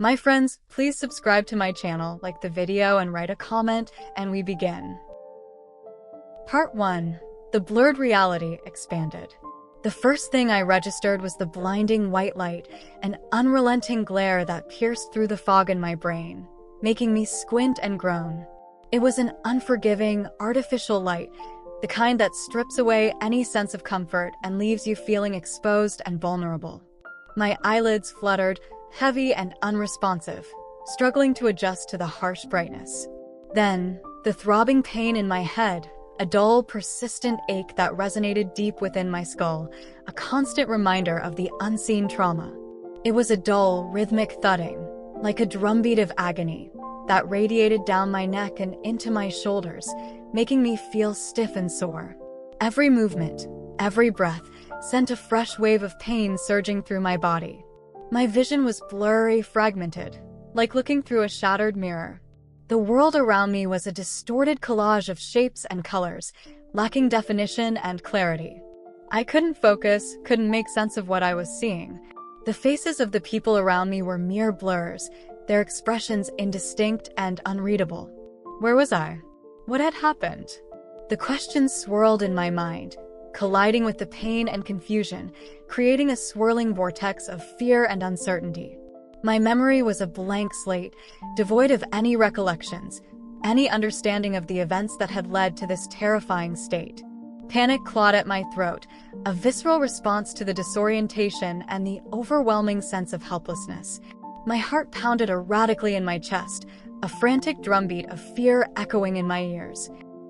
My friends, please subscribe to my channel, like the video and write a comment, and we begin. Part 1. The blurred reality expanded. The first thing I registered was the blinding white light, an unrelenting glare that pierced through the fog in my brain, making me squint and groan. It was an unforgiving, artificial light, the kind that strips away any sense of comfort and leaves you feeling exposed and vulnerable. My eyelids fluttered, heavy and unresponsive, struggling to adjust to the harsh brightness. Then, the throbbing pain in my head, a dull, persistent ache that resonated deep within my skull, a constant reminder of the unseen trauma. It was a dull, rhythmic thudding, like a drumbeat of agony, that radiated down my neck and into my shoulders, making me feel stiff and sore. Every movement, every breath, sent a fresh wave of pain surging through my body. My vision was blurry, fragmented, like looking through a shattered mirror. The world around me was a distorted collage of shapes and colors, lacking definition and clarity. I couldn't focus, couldn't make sense of what I was seeing. The faces of the people around me were mere blurs, their expressions indistinct and unreadable. Where was I? What had happened? The questions swirled in my mind, colliding with the pain and confusion, creating a swirling vortex of fear and uncertainty. My memory was a blank slate, devoid of any recollections, any understanding of the events that had led to this terrifying state. Panic clawed at my throat, a visceral response to the disorientation and the overwhelming sense of helplessness. My heart pounded erratically in my chest, a frantic drumbeat of fear echoing in my ears.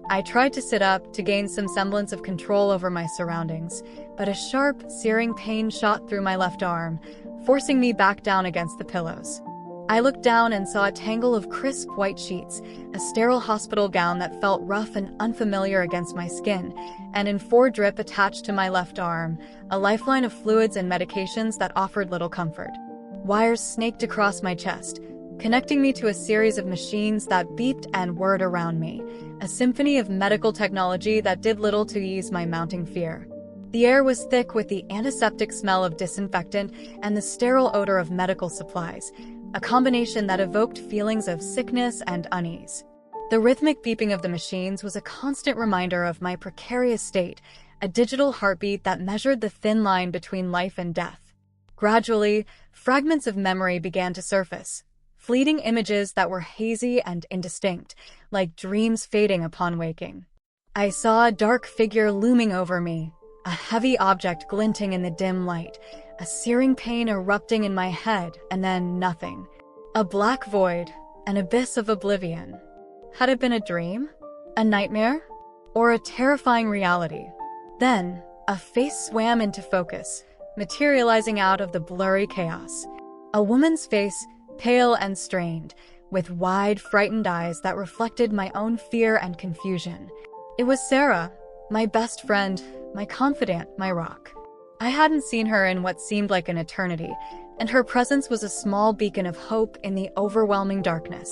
I tried to sit up to gain some semblance of control over my surroundings, but a sharp, searing pain shot through my left arm, forcing me back down against the pillows. I looked down and saw a tangle of crisp white sheets, a sterile hospital gown that felt rough and unfamiliar against my skin, and in 4 drip attached to my left arm, a lifeline of fluids and medications that offered little comfort. Wires snaked across my chest, connecting me to a series of machines that beeped and whirred around me, a symphony of medical technology that did little to ease my mounting fear. The air was thick with the antiseptic smell of disinfectant and the sterile odor of medical supplies, a combination that evoked feelings of sickness and unease. The rhythmic beeping of the machines was a constant reminder of my precarious state, a digital heartbeat that measured the thin line between life and death. Gradually, fragments of memory began to surface, fleeting images that were hazy and indistinct, like dreams fading upon waking. I saw a dark figure looming over me, a heavy object glinting in the dim light, a searing pain erupting in my head, and then nothing. A black void, an abyss of oblivion. Had it been a dream? A nightmare? Or a terrifying reality? Then, a face swam into focus, materializing out of the blurry chaos. A woman's face, pale and strained, with wide, frightened eyes that reflected my own fear and confusion. It was Sarah, my best friend, my confidant, my rock. I hadn't seen her in what seemed like an eternity, and her presence was a small beacon of hope in the overwhelming darkness.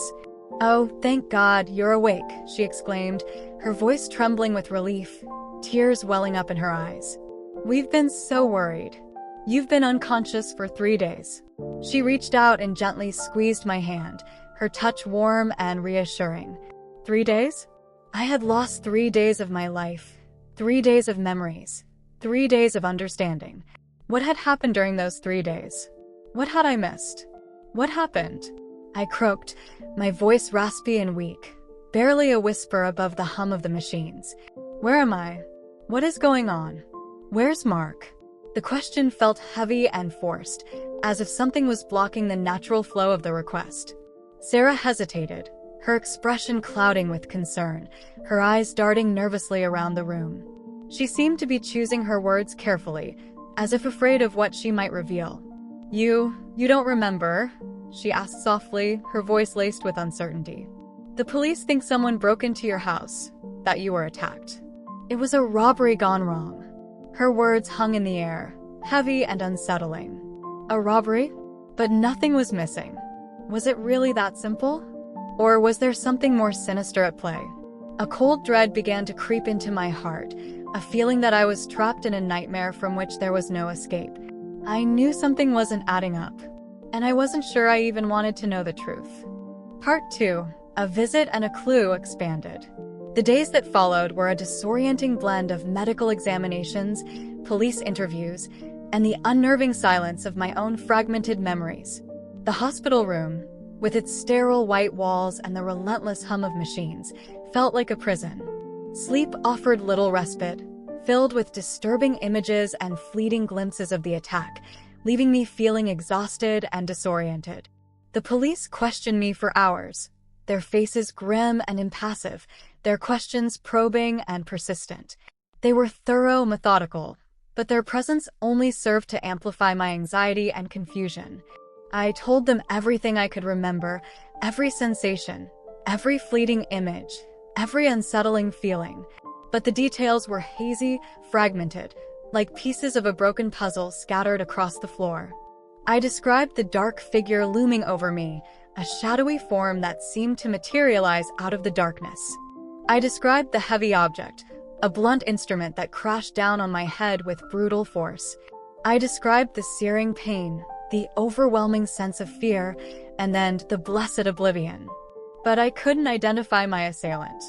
"Oh, thank God, you're awake," she exclaimed, her voice trembling with relief, tears welling up in her eyes. "We've been so worried. You've been unconscious for 3 days." She reached out and gently squeezed my hand, her touch warm and reassuring. 3 days? I had lost 3 days of my life, 3 days of memories, 3 days of understanding. What had happened during those 3 days? What had I missed? What happened? I croaked, my voice raspy and weak, barely a whisper above the hum of the machines. Where am I? What is going on? Where's Mark? The question felt heavy and forced, as if something was blocking the natural flow of the request. Sarah hesitated, her expression clouding with concern, her eyes darting nervously around the room. She seemed to be choosing her words carefully, as if afraid of what she might reveal. You don't remember?" she asked softly, her voice laced with uncertainty. "The police think someone broke into your house, that you were attacked. It was a robbery gone wrong." Her words hung in the air, heavy and unsettling. A robbery? But nothing was missing. Was it really that simple? Or was there something more sinister at play? A cold dread began to creep into my heart, a feeling that I was trapped in a nightmare from which there was no escape. I knew something wasn't adding up. and I wasn't sure I even wanted to know the truth. Part 2. A visit and a clue expanded. The days that followed were a disorienting blend of medical examinations, police interviews, and the unnerving silence of my own fragmented memories. The hospital room, with its sterile white walls and the relentless hum of machines, felt like a prison. Sleep offered little respite, filled with disturbing images and fleeting glimpses of the attack, leaving me feeling exhausted and disoriented. The police questioned me for hours, their faces grim and impassive, their questions probing and persistent. They were thorough, methodical, but their presence only served to amplify my anxiety and confusion. I told them everything I could remember, every sensation, every fleeting image, every unsettling feeling. But the details were hazy, fragmented, like pieces of a broken puzzle scattered across the floor. I described the dark figure looming over me, a shadowy form that seemed to materialize out of the darkness. I described the heavy object, a blunt instrument that crashed down on my head with brutal force. I described the searing pain, the overwhelming sense of fear, and then the blessed oblivion. But I couldn't identify my assailant.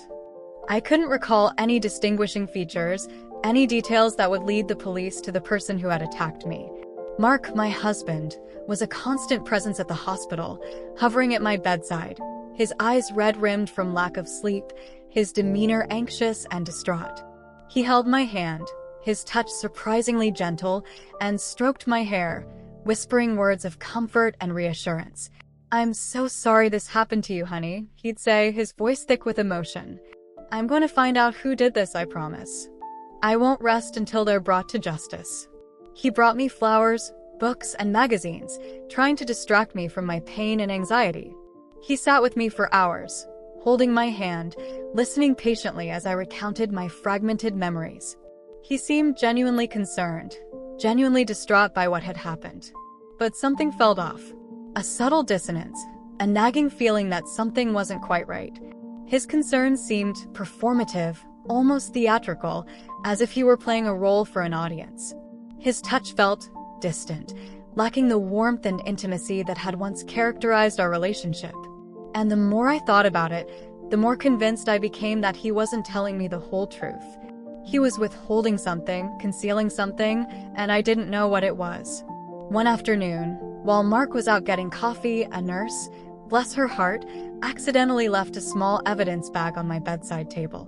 I couldn't recall any distinguishing features, any details that would lead the police to the person who had attacked me. Mark, my husband, was a constant presence at the hospital, hovering at my bedside, his eyes red-rimmed from lack of sleep, his demeanor anxious and distraught. He held my hand, his touch surprisingly gentle, and stroked my hair, whispering words of comfort and reassurance. "I'm so sorry this happened to you, honey," he'd say, his voice thick with emotion. "I'm going to find out who did this, I promise. I won't rest until they're brought to justice." He brought me flowers, books, and magazines, trying to distract me from my pain and anxiety. He sat with me for hours, holding my hand, listening patiently as I recounted my fragmented memories. He seemed genuinely concerned, genuinely distraught by what had happened. But something felt off. A subtle dissonance, a nagging feeling that something wasn't quite right. His concern seemed performative, almost theatrical, as if he were playing a role for an audience. His touch felt distant, lacking the warmth and intimacy that had once characterized our relationship. And the more I thought about it, the more convinced I became that he wasn't telling me the whole truth. He was withholding something, concealing something, and I didn't know what it was. One afternoon, while Mark was out getting coffee, a nurse, bless her heart, accidentally left a small evidence bag on my bedside table.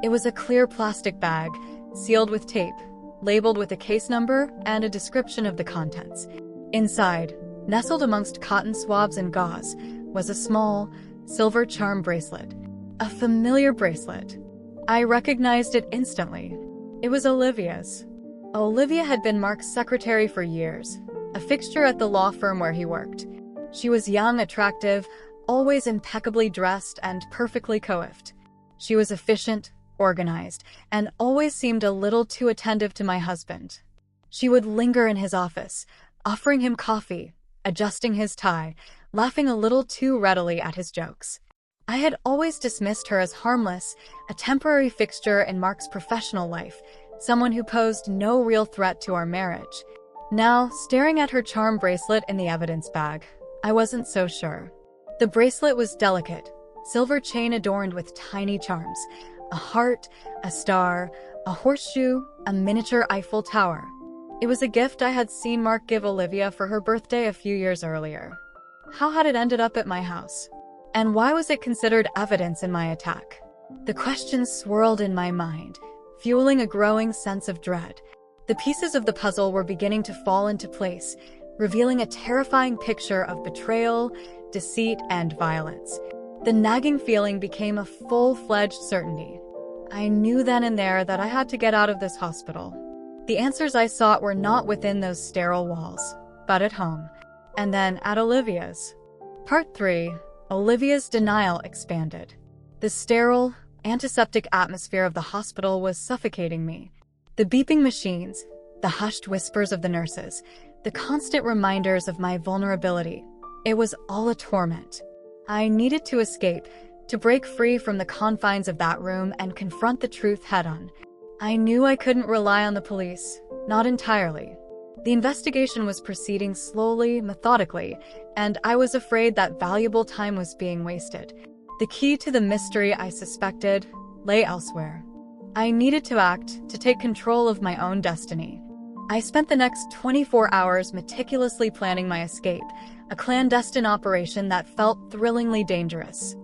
It was a clear plastic bag, sealed with tape, labeled with a case number and a description of the contents. Inside, nestled amongst cotton swabs and gauze, was a small, silver charm bracelet. A familiar bracelet. I recognized it instantly. It was Olivia's. Olivia had been Mark's secretary for years, a fixture at the law firm where he worked. She was young, attractive, always impeccably dressed and perfectly coiffed. She was efficient, organized, and always seemed a little too attentive to my husband. She would linger in his office, offering him coffee, adjusting his tie, laughing a little too readily at his jokes. I had always dismissed her as harmless, a temporary fixture in Mark's professional life, someone who posed no real threat to our marriage. Now, staring at her charm bracelet in the evidence bag, I wasn't so sure. The bracelet was delicate, silver chain adorned with tiny charms, a heart, a star, a horseshoe, a miniature Eiffel Tower. It was a gift I had seen Mark give Olivia for her birthday a few years earlier. How had it ended up at my house? And why was it considered evidence in my attack? The questions swirled in my mind, fueling a growing sense of dread. The pieces of the puzzle were beginning to fall into place, revealing a terrifying picture of betrayal, deceit, and violence. The nagging feeling became a full-fledged certainty. I knew then and there that I had to get out of this hospital. The answers I sought were not within those sterile walls, but at home, and then at Olivia's. Part 3. Olivia's denial expanded. The sterile, antiseptic atmosphere of the hospital was suffocating me. The beeping machines, the hushed whispers of the nurses, the constant reminders of my vulnerability. It was all a torment. I needed to escape, to break free from the confines of that room and confront the truth head-on. I knew I couldn't rely on the police, not entirely. The investigation was proceeding slowly, methodically, and I was afraid that valuable time was being wasted. The key to the mystery, I suspected, lay elsewhere. I needed to act, to take control of my own destiny. I spent the next 24 hours meticulously planning my escape, a clandestine operation that felt thrillingly dangerous.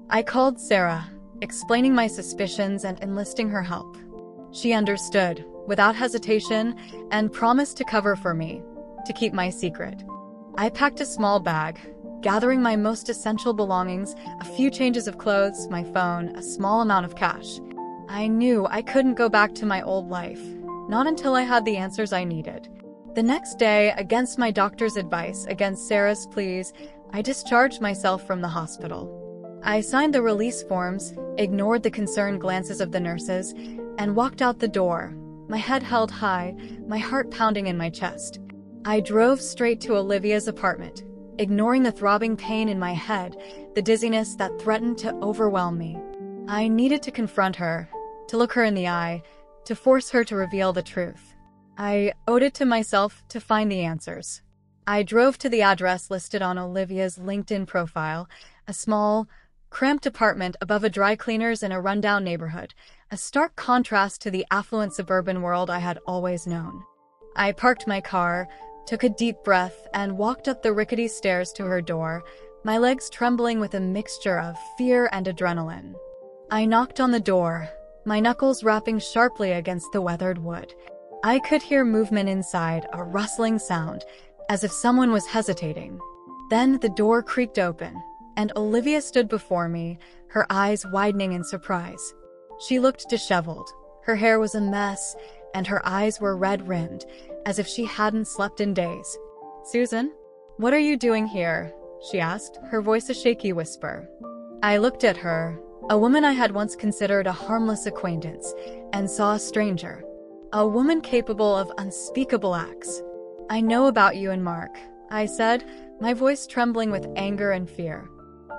I called Sarah, explaining my suspicions and enlisting her help. She understood, without hesitation, and promised to cover for me, to keep my secret. I packed a small bag, gathering my most essential belongings, a few changes of clothes, my phone, a small amount of cash. I knew I couldn't go back to my old life, not until I had the answers I needed. The next day, against my doctor's advice, against Sarah's pleas, I discharged myself from the hospital. I signed the release forms, ignored the concerned glances of the nurses, and walked out the door, my head held high, my heart pounding in my chest. I drove straight to Olivia's apartment, ignoring the throbbing pain in my head, the dizziness that threatened to overwhelm me. I needed to confront her, to look her in the eye, to force her to reveal the truth. I owed it to myself to find the answers. I drove to the address listed on Olivia's LinkedIn profile, a small, cramped apartment above a dry cleaner's in a rundown neighborhood, a stark contrast to the affluent suburban world I had always known. I parked my car, took a deep breath, and walked up the rickety stairs to her door, my legs trembling with a mixture of fear and adrenaline. I knocked on the door, my knuckles rapping sharply against the weathered wood. I could hear movement inside, a rustling sound, as if someone was hesitating. Then the door creaked open, and Olivia stood before me, her eyes widening in surprise. She looked disheveled. Her hair was a mess, and her eyes were red-rimmed, as if she hadn't slept in days. "Susan, what are you doing here?" she asked, her voice a shaky whisper. I looked at her, a woman I had once considered a harmless acquaintance, and saw a stranger. A woman capable of unspeakable acts. "I know about you and Mark," I said, my voice trembling with anger and fear.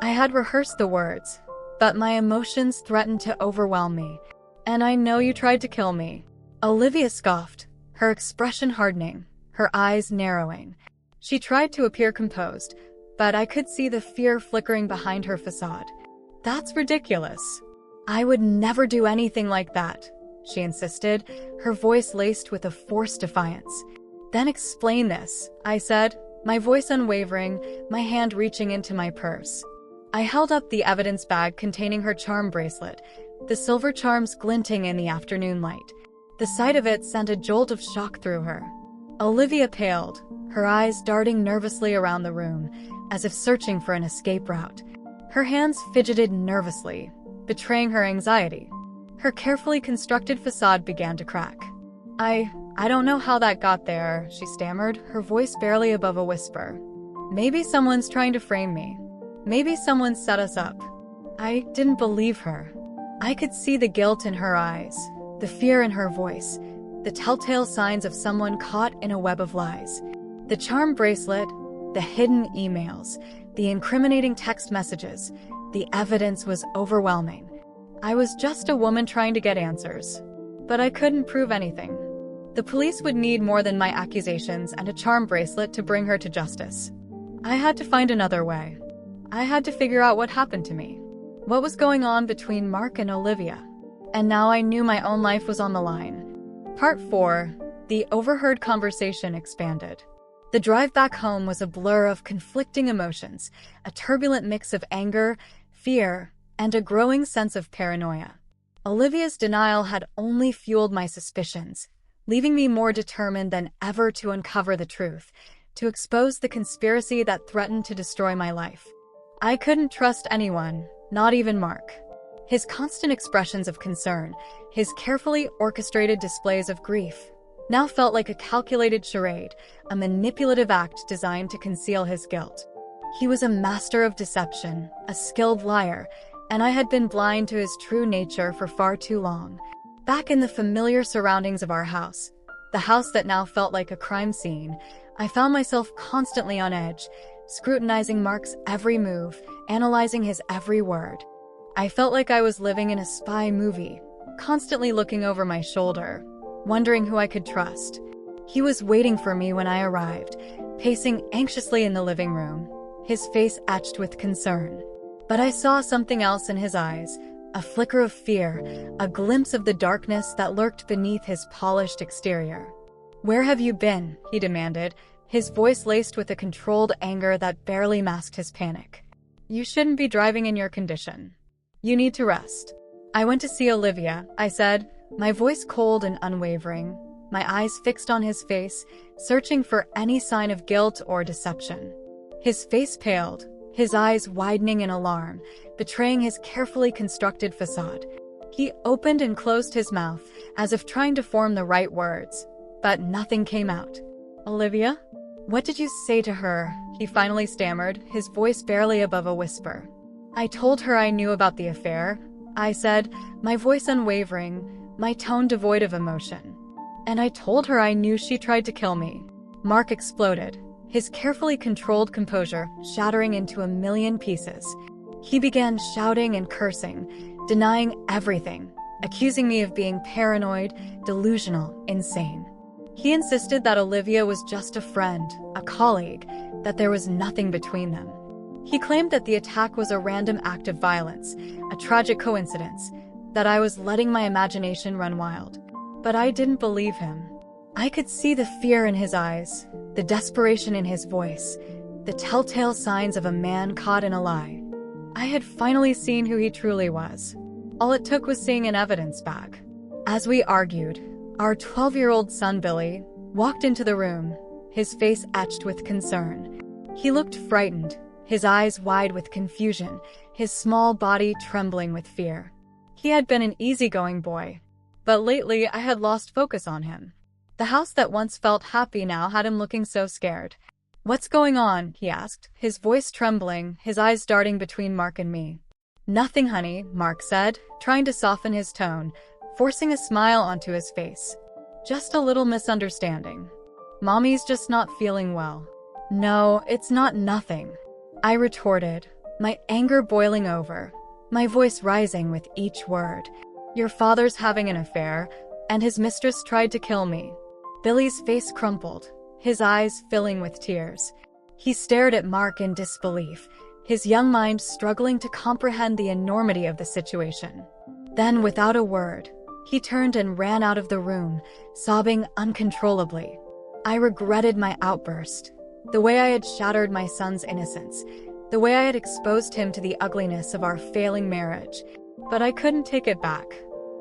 I had rehearsed the words, but my emotions threatened to overwhelm me. "And I know you tried to kill me." Olivia scoffed, her expression hardening, her eyes narrowing. She tried to appear composed, but I could see the fear flickering behind her facade. "That's ridiculous. I would never do anything like that," she insisted, her voice laced with a forced defiance. "Then explain this," I said, my voice unwavering, my hand reaching into my purse. I held up the evidence bag containing her charm bracelet, the silver charms glinting in the afternoon light. The sight of it sent a jolt of shock through her. Olivia paled, her eyes darting nervously around the room, as if searching for an escape route. Her hands fidgeted nervously, betraying her anxiety. Her carefully constructed facade began to crack. I don't know how that got there," she stammered, her voice barely above a whisper. "Maybe someone's trying to frame me. Maybe someone set us up." I didn't believe her. I could see the guilt in her eyes, the fear in her voice, the telltale signs of someone caught in a web of lies. The charm bracelet, the hidden emails, the incriminating text messages, the evidence was overwhelming. I was just a woman trying to get answers, but I couldn't prove anything. The police would need more than my accusations and a charm bracelet to bring her to justice. I had to find another way. I had to figure out what happened to me. What was going on between Mark and Olivia? And now I knew my own life was on the line. Part 4. The overheard conversation expanded. The drive back home was a blur of conflicting emotions, a turbulent mix of anger, fear, and a growing sense of paranoia. Olivia's denial had only fueled my suspicions, leaving me more determined than ever to uncover the truth, to expose the conspiracy that threatened to destroy my life. I couldn't trust anyone, not even Mark. His constant expressions of concern, his carefully orchestrated displays of grief, now felt like a calculated charade, a manipulative act designed to conceal his guilt. He was a master of deception, a skilled liar, and I had been blind to his true nature for far too long. Back in the familiar surroundings of our house, the house that now felt like a crime scene, I found myself constantly on edge, scrutinizing Mark's every move, analyzing his every word. I felt like I was living in a spy movie, constantly looking over my shoulder, wondering who I could trust. He was waiting for me when I arrived, pacing anxiously in the living room, his face etched with concern. But I saw something else in his eyes, a flicker of fear, a glimpse of the darkness that lurked beneath his polished exterior. "Where have you been?" he demanded, his voice laced with a controlled anger that barely masked his panic. "You shouldn't be driving in your condition. You need to rest." "I went to see Olivia," I said, my voice cold and unwavering, my eyes fixed on his face, searching for any sign of guilt or deception. His face paled, his eyes widening in alarm, betraying his carefully constructed facade. He opened and closed his mouth, as if trying to form the right words, but nothing came out. "Olivia? What did you say to her?" he finally stammered, his voice barely above a whisper. "I told her I knew about the affair," I said, my voice unwavering, my tone devoid of emotion. "And I told her I knew she tried to kill me." Mark exploded, his carefully controlled composure shattering into a million pieces. He began shouting and cursing, denying everything, accusing me of being paranoid, delusional, insane. He insisted that Olivia was just a friend, a colleague, that there was nothing between them. He claimed that the attack was a random act of violence, a tragic coincidence, that I was letting my imagination run wild. But I didn't believe him. I could see the fear in his eyes, the desperation in his voice, the telltale signs of a man caught in a lie. I had finally seen who he truly was. All it took was seeing an evidence bag. As we argued, our 12-year-old son Billy walked into the room, his face etched with concern. He looked frightened, his eyes wide with confusion, his small body trembling with fear. He had been an easygoing boy, but lately I had lost focus on him. The house that once felt happy now had him looking so scared. "What's going on?" he asked, his voice trembling, his eyes darting between Mark and me. "Nothing, honey," Mark said, trying to soften his tone, forcing a smile onto his face. "Just a little misunderstanding. Mommy's just not feeling well." "No, it's not nothing," I retorted, my anger boiling over, my voice rising with each word. "Your father's having an affair, and his mistress tried to kill me." Billy's face crumpled, his eyes filling with tears. He stared at Mark in disbelief, his young mind struggling to comprehend the enormity of the situation. Then, without a word, he turned and ran out of the room, sobbing uncontrollably. I regretted my outburst, the way I had shattered my son's innocence, the way I had exposed him to the ugliness of our failing marriage. But I couldn't take it back.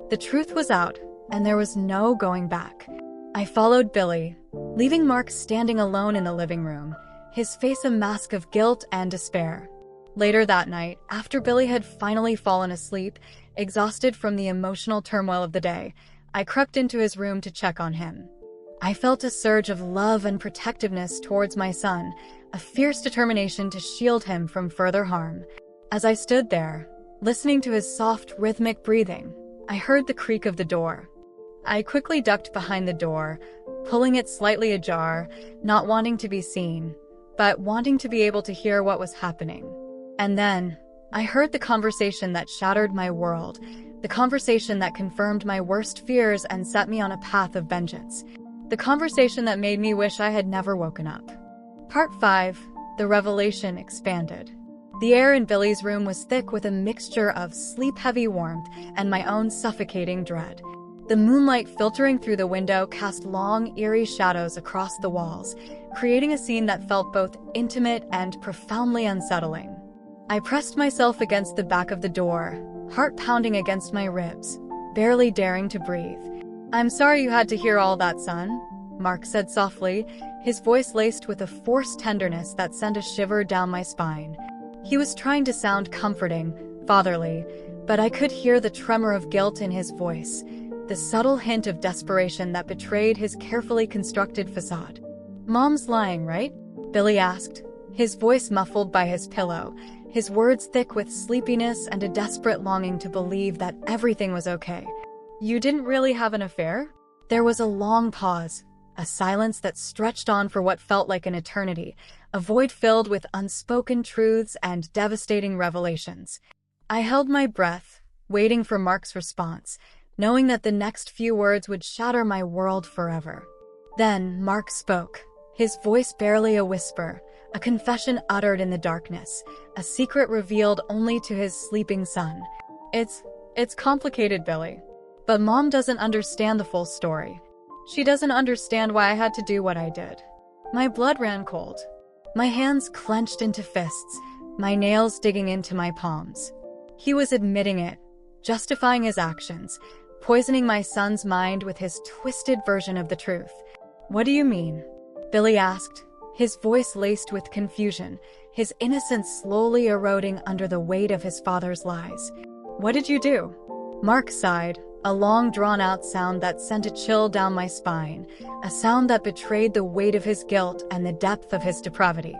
The truth was out, and there was no going back. I followed Billy, leaving Mark standing alone in the living room, his face a mask of guilt and despair. Later that night, after Billy had finally fallen asleep, exhausted from the emotional turmoil of the day, I crept into his room to check on him. I felt a surge of love and protectiveness towards my son, a fierce determination to shield him from further harm. As I stood there, listening to his soft, rhythmic breathing, I heard the creak of the door. I quickly ducked behind the door, pulling it slightly ajar, not wanting to be seen, but wanting to be able to hear what was happening. And then, I heard the conversation that shattered my world, the conversation that confirmed my worst fears and set me on a path of vengeance. The conversation that made me wish I had never woken up. Part 5. The revelation expanded. The air in Billy's room was thick with a mixture of sleep-heavy warmth and my own suffocating dread. The moonlight filtering through the window cast long, eerie shadows across the walls, creating a scene that felt both intimate and profoundly unsettling. I pressed myself against the back of the door, heart pounding against my ribs, barely daring to breathe. "I'm sorry you had to hear all that, son," Mark said softly, his voice laced with a forced tenderness that sent a shiver down my spine. He was trying to sound comforting, fatherly, but I could hear the tremor of guilt in his voice, the subtle hint of desperation that betrayed his carefully constructed facade. "Mom's lying, right?" Billy asked, his voice muffled by his pillow, his words thick with sleepiness and a desperate longing to believe that everything was okay. "You didn't really have an affair?" There was a long pause, a silence that stretched on for what felt like an eternity, a void filled with unspoken truths and devastating revelations. I held my breath, waiting for Mark's response, knowing that the next few words would shatter my world forever. Then Mark spoke, his voice barely a whisper, a confession uttered in the darkness, a secret revealed only to his sleeping son. It's complicated, Billy. But Mom doesn't understand the full story. She doesn't understand why I had to do what I did. My blood ran cold. My hands clenched into fists, my nails digging into my palms. He was admitting it, justifying his actions, poisoning my son's mind with his twisted version of the truth. What do you mean? Billy asked, his voice laced with confusion, his innocence slowly eroding under the weight of his father's lies. What did you do? Mark sighed, a long drawn-out sound that sent a chill down my spine, a sound that betrayed the weight of his guilt and the depth of his depravity.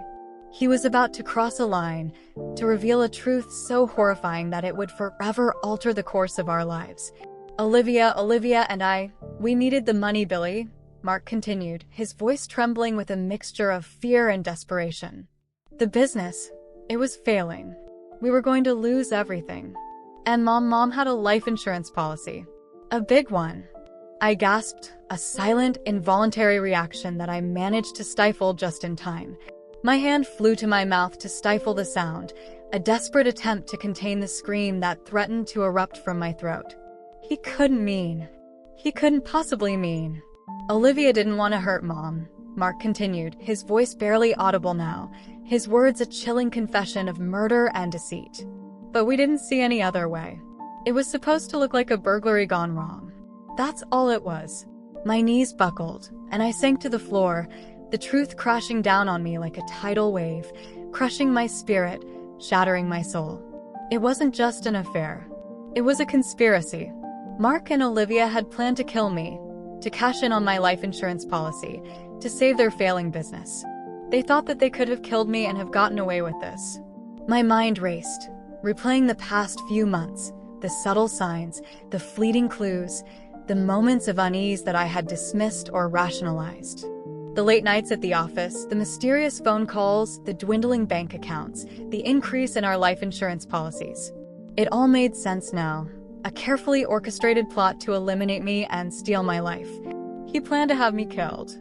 He was about to cross a line, to reveal a truth so horrifying that it would forever alter the course of our lives. Olivia and I, we needed the money, Billy, Mark continued, his voice trembling with a mixture of fear and desperation. The business, it was failing. We were going to lose everything. And Mom had a life insurance policy. A big one. I gasped, a silent, involuntary reaction that I managed to stifle just in time. My hand flew to my mouth to stifle the sound, a desperate attempt to contain the scream that threatened to erupt from my throat. He couldn't possibly mean. Olivia didn't want to hurt Mom, Mark continued, his voice barely audible now, his words a chilling confession of murder and deceit. But we didn't see any other way. It was supposed to look like a burglary gone wrong. That's all it was. My knees buckled, and I sank to the floor, the truth crashing down on me like a tidal wave, crushing my spirit, shattering my soul. It wasn't just an affair. It was a conspiracy. Mark and Olivia had planned to kill me, to cash in on my life insurance policy, to save their failing business. They thought that they could have killed me and have gotten away with this. My mind raced, replaying the past few months, the subtle signs, the fleeting clues, the moments of unease that I had dismissed or rationalized. The late nights at the office, the mysterious phone calls, the dwindling bank accounts, the increase in our life insurance policies. It all made sense now. A carefully orchestrated plot to eliminate me and steal my life. He planned to have me killed.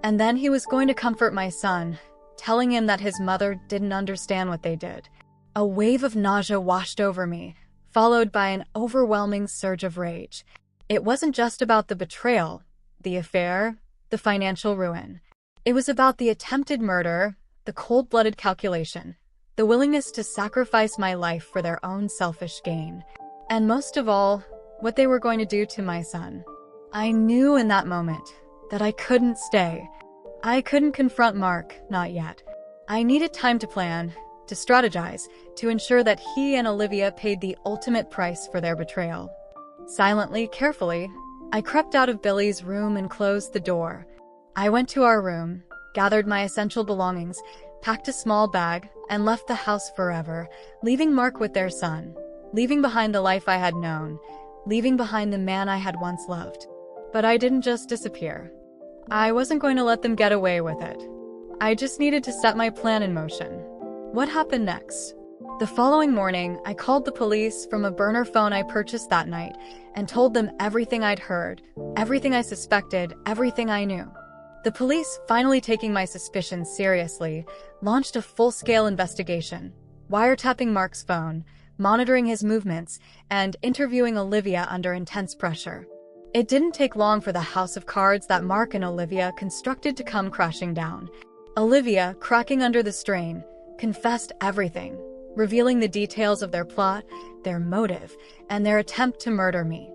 And then he was going to comfort my son, telling him that his mother didn't understand what they did. A wave of nausea washed over me, followed by an overwhelming surge of rage. It wasn't just about the betrayal, the affair, the financial ruin. It was about the attempted murder, the cold-blooded calculation, the willingness to sacrifice my life for their own selfish gain. And most of all, what they were going to do to my son. I knew in that moment that I couldn't stay. I couldn't confront Mark, not yet. I needed time to plan, to strategize, to ensure that he and Olivia paid the ultimate price for their betrayal. Silently, carefully, I crept out of Billy's room and closed the door. I went to our room, gathered my essential belongings, packed a small bag, and left the house forever, leaving Mark with their son, leaving behind the life I had known, leaving behind the man I had once loved. But I didn't just disappear. I wasn't going to let them get away with it. I just needed to set my plan in motion. What happened next? The following morning, I called the police from a burner phone I purchased that night and told them everything I'd heard, everything I suspected, everything I knew. The police, finally taking my suspicions seriously, launched a full-scale investigation, wiretapping Mark's phone, monitoring his movements, and interviewing Olivia under intense pressure. It didn't take long for the house of cards that Mark and Olivia constructed to come crashing down. Olivia, cracking under the strain, confessed everything, revealing the details of their plot, their motive, and their attempt to murder me.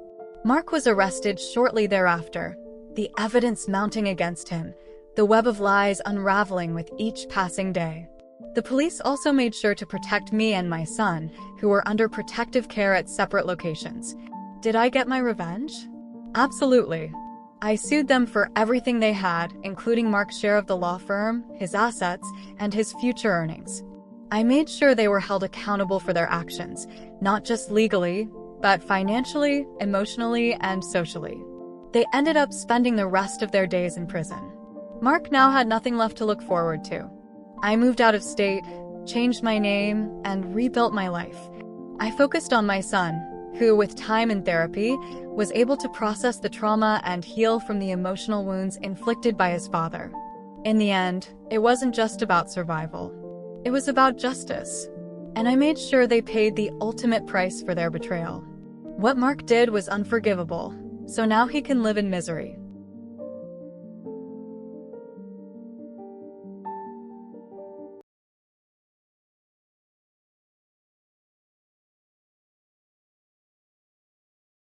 Mark was arrested shortly thereafter, the evidence mounting against him, the web of lies unraveling with each passing day. The police also made sure to protect me and my son, who were under protective care at separate locations. Did I get my revenge? Absolutely. I sued them for everything they had, including Mark's share of the law firm, his assets, and his future earnings. I made sure they were held accountable for their actions, not just legally, but financially, emotionally, and socially. They ended up spending the rest of their days in prison. Mark now had nothing left to look forward to. I moved out of state, changed my name, and rebuilt my life. I focused on my son, who, with time and therapy, was able to process the trauma and heal from the emotional wounds inflicted by his father. In the end, it wasn't just about survival. It was about justice. And I made sure they paid the ultimate price for their betrayal. What Mark did was unforgivable, so now he can live in misery.